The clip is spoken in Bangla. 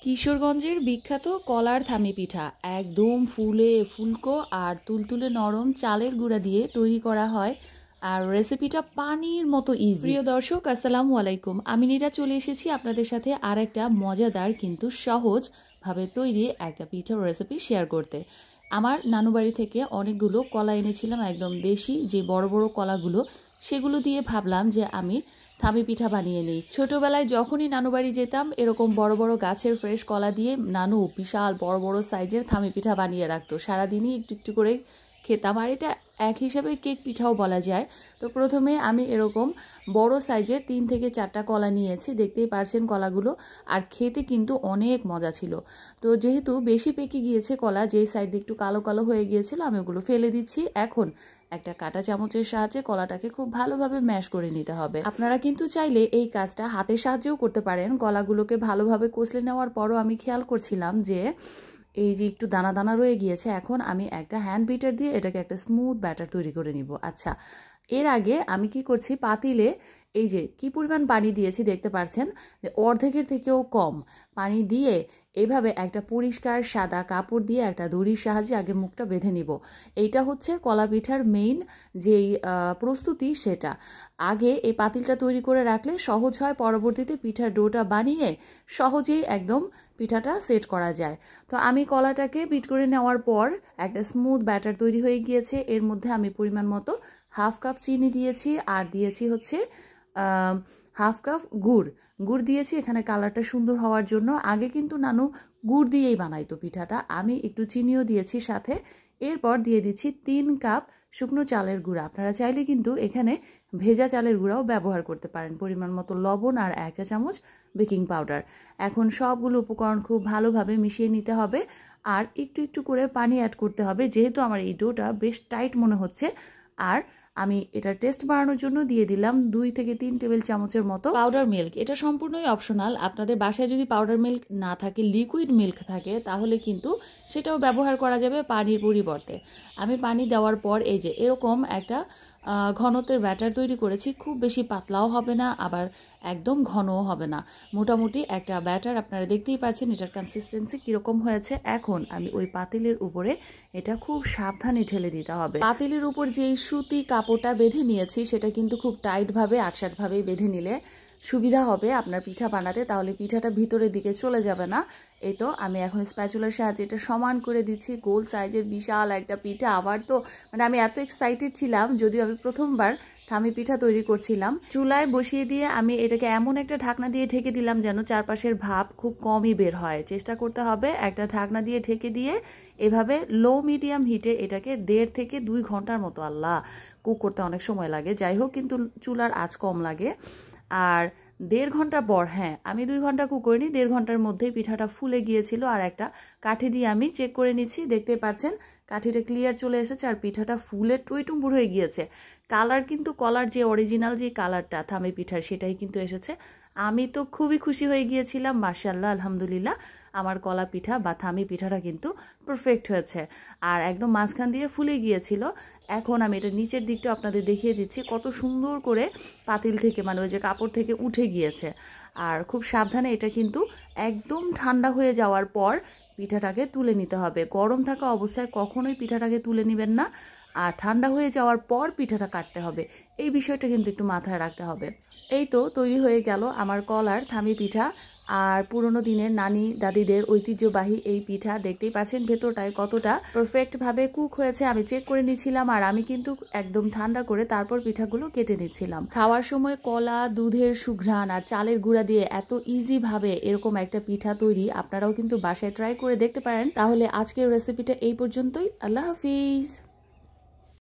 কিশোরগঞ্জের বিখ্যাত কলার থামি পিঠা একদম ফুলে ফুলকো আর তুলতুলে নরম চালের গুঁড়া দিয়ে তৈরি করা হয়। আর রেসিপিটা পানির মতো ইজি। প্রিয় দর্শক, আসসালামু আলাইকুম। আমি নীরা চলে এসেছি আপনাদের সাথে আর একটা মজাদার কিন্তু সহজভাবে তৈরি একটা পিঠার রেসিপি শেয়ার করতে। আমার নানুবাড়ি থেকে অনেকগুলো কলা এনেছিলাম, একদম দেশি যে বড় বড় কলাগুলো, সেগুলো দিয়ে ভাবলাম যে আমি থামি পিঠা বানিয়ে নিই। ছোটবেলায় যখনই নানু বাড়ি যেতাম এরকম বড় বড় গাছের ফ্রেশ কলা দিয়ে নানু বিশাল বড় বড় সাইজের থামি পিঠা বানিয়ে রাখতো। সারাদিনই একটু একটু করে খেতাম, আর এটা এক হিসাবে কেক পিঠাও বলা যায়। তো প্রথমে আমি এরকম বড় সাইজের 3 থেকে 4টা কলা নিয়েছি, দেখতেই পারছেন কলাগুলো, আর খেতে কিন্তু অনেক মজা ছিল। তো যেহেতু বেশি পেকে গিয়েছে কলা, যেই সাইড দিয়ে একটু কালো কালো হয়ে গিয়েছিল, আমি ওগুলো ফেলে দিচ্ছি। এখন একটা কাঁটা চামচের সাহায্যে কলাটাকে খুব ভালোভাবে ম্যাশ করে নিতে হবে। আপনারা কিন্তু চাইলে এই কাজটা হাতের সাহায্যেও করতে পারেন। কলাগুলোকে ভালোভাবে কষলে নেওয়ার পরও আমি খেয়াল করছিলাম যে এই যে একটু দানা দানা রয়ে গিয়েছে। এখন আমি একটা হ্যান্ড বিটার দিয়ে এটাকে একটা স্মুথ ব্যাটার তৈরি করে নিব। আচ্ছা, এর আগে আমি কি করছি, পাতিলে এই যে কি পরিমাণ পানি দিয়েছি দেখতে পাচ্ছেন, যে অর্ধেকের থেকেও কম পানি দিয়ে এইভাবে একটা পরিষ্কার সাদা কাপড় দিয়ে একটা দড়ির সাহায্যে আগে মুখটা বেঁধে নিব। এইটা হচ্ছে কলা পিঠার মেইন যেই প্রস্তুতি, সেটা আগে এই পাতিলটা তৈরি করে রাখলে সহজ হয়, পরবর্তীতে পিঠার ডোটা বানিয়ে সহজেই একদম পিঠাটা সেট করা যায়। তো আমি কলাটাকে বিট করে নেওয়ার পর একটা স্মুথ ব্যাটার তৈরি হয়ে গিয়েছে। এর মধ্যে আমি পরিমাণ মতো হাফ কাপ চিনি দিয়েছি, আর দিয়েছি হচ্ছে হাফ কাপ গুড় দিয়েছি এখানে কালারটা সুন্দর হওয়ার জন্য। আগে কিন্তু নানু গুড় দিয়েই বানাইতো পিঠাটা, আমি একটু চিনিও দিয়েছি সাথে। এরপর দিয়ে দিচ্ছি 3 কাপ শুকনো চালের গুঁড়া। আপনারা চাইলে কিন্তু এখানে ভেজা চালের গুঁড়াও ব্যবহার করতে পারেন। পরিমাণ মতো লবণ আর 1 চা চামচ বেকিং পাউডার। এখন সবগুলো উপকরণ খুব ভালোভাবে মিশিয়ে নিতে হবে, আর একটু একটু করে পানি অ্যাড করতে হবে, যেহেতু আমার এই ডোটা বেশ টাইট মনে হচ্ছে। আর আমি এটা টেস্ট বাড়ানোর জন্য দিয়ে দিলাম 2 থেকে 3 টেবিল চামচের মতো পাউডার মিল্ক। এটা সম্পূর্ণই অপশনাল। আপনাদের বাসায় যদি পাউডার মিল্ক না থাকে, লিকুইড মিল্ক থাকে, তাহলে কিন্তু সেটাও ব্যবহার করা যাবে পানির পরিবর্তে। আমি পানি দেওয়ার পর এই যে এরকম একটা ঘনত্বের ব্যাটার তৈরি করেছি। খুব বেশি পাতলাও হবে না, আবার একদম ঘনও হবে না, মোটামুটি একটা ব্যাটার। আপনারা দেখতেই পাচ্ছেন এটার কনসিস্টেন্সি কীরকম হয়েছে। এখন আমি ওই পাতিলের উপরে এটা খুব সাবধানে ঢেলে দিতে হবে। পাতিলের উপর যেই সুতি কাপড়টা বেঁধে নিয়েছি সেটা কিন্তু খুব টাইটভাবে আটসাটভাবেই বেঁধে নিলে সুবিধা হবে আপনার পিঠা বানাতে, তাহলে পিঠাটা ভিতরের দিকে চলে যাবে না। এই তো আমি এখন স্প্যাচুলার সাহায্যে এটা সমান করে দিচ্ছি। গোল সাইজের বিশাল একটা পিঠা। আবার তো আমি এত এক্সাইটেড ছিলাম, যদিও আমি প্রথমবার থামি পিঠা তৈরি করছিলাম। চুলায় বসিয়ে দিয়ে আমি এটাকে এমন একটা ঢাকনা দিয়ে ঢেকে দিলাম যেন চারপাশের ভাপ খুব কমই বের হয়। চেষ্টা করতে হবে একটা ঢাকনা দিয়ে ঢেকে দিয়ে এভাবে লো মিডিয়াম হিটে এটাকে 1.5 থেকে 2 ঘন্টার মতো, আল্লাহ, কুক করতে অনেক সময় লাগে, যাই হোক কিন্তু চুলার আঁচ কম লাগে। আর 1.5 ঘন্টা পর, হ্যাঁ আমি 2 ঘন্টা কুক করিনি, 1.5 ঘন্টার মধ্যেই পিঠাটা ফুলে গিয়েছিল। আর একটা কাঠি দিয়ে আমি চেক করে নিচ্ছি, দেখতে পাচ্ছেন কাঠিটা ক্লিয়ার চলে এসেছে, আর পিঠাটা ফুলে টুইটুম্বুর হয়ে গিয়েছে। কালার কিন্তু কলার যে অরিজিনাল যে কালারটা থামি পিঠার, সেটাই কিন্তু এসেছে। আমি তো খুবই খুশি হয়ে গিয়েছিলাম। মাশাআল্লাহ, আলহামদুলিল্লাহ, আমার কলা পিঠা বা থামি পিঠাটা কিন্তু পারফেক্ট হয়েছে, আর একদম মাঝখান দিয়ে ফুলে গিয়েছিল। এখন আমি এটা নিচের দিকটা আপনাদের দেখিয়ে দিচ্ছি কত সুন্দর করে পাতিল থেকে, ওই যে কাপড় থেকে উঠে গিয়েছে। আর খুব সাবধানে এটা কিন্তু একদম ঠান্ডা হয়ে যাওয়ার পর পিঠাটাকে তুলে নিতে হবে। গরম থাকা অবস্থায় কখনোই পিঠাটাকে তুলে নেবেন না, আর ঠান্ডা হয়ে যাওয়ার পর পিঠাটা কাটতে হবে। এই বিষয়টা কিন্তু একটু মাথায় রাখতে হবে। এই তো তৈরি হয়ে গেল আমার কলার থামি পিঠা, আর পুরোনো দিনের নানি দাদিদের ঐতিহ্যবাহী এই পিঠা। দেখতেই পাচ্ছেন ভেতরটায় কতটা পারফেক্টভাবে কুক হয়েছে। আমি চেক করে নিচ্ছিলাম, আর আমি কিন্তু একদম ঠান্ডা করে তারপর পিঠাগুলো কেটে নিচ্ছিলাম। খাওয়ার সময় কলা, দুধের সুঘ্রাণ আর চালের গুঁড়া দিয়ে এত ইজিভাবে এরকম একটা পিঠা তৈরি, আপনারাও কিন্তু বাসায় ট্রাই করে দেখতে পারেন। তাহলে আজকের রেসিপিটা এই পর্যন্তই। আল্লাহ হাফিজ।